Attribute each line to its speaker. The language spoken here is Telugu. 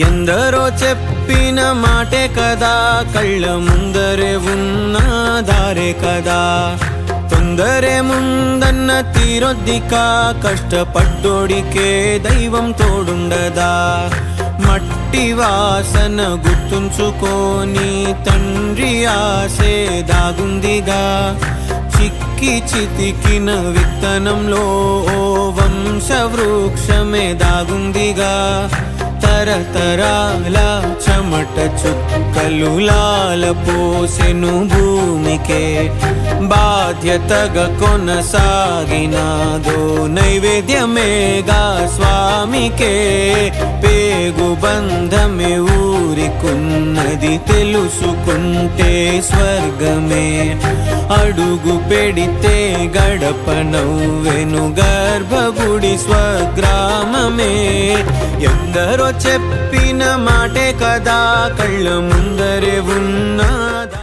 Speaker 1: ఎందరో చెప్పిన మాటే కదా, కళ్ళ ముందరే ఉన్న దారే కదా. తొందరే ముందన్న తీరొద్దిక, కష్టపడ్డోడికే దైవం తోడుండదా. మట్టి వాసన గుర్తుంచుకొని తండ్రి ఆసే దాగుందిగా. చిక్కి చితికిన విత్తనంలో ఓ వంశవృక్షమే దాగుందిగా. తరతరాల చెమట చుక్కలు లాల పోసెను భూమికే. బాధ్యతగా కొనసాగినాదో నైవేద్యమేగా స్వామికే. పేగు బంధమే ఊరికున్నది తెలుసుకుంటే స్వర్గమే. అడుగు పెడితే గడప నవ్వెను గర్భగుడి స్వగ్రామమే. ఎందరో చెప్పిన మాటే కదా, కళ్ళ ముందరే ఉన్నదా.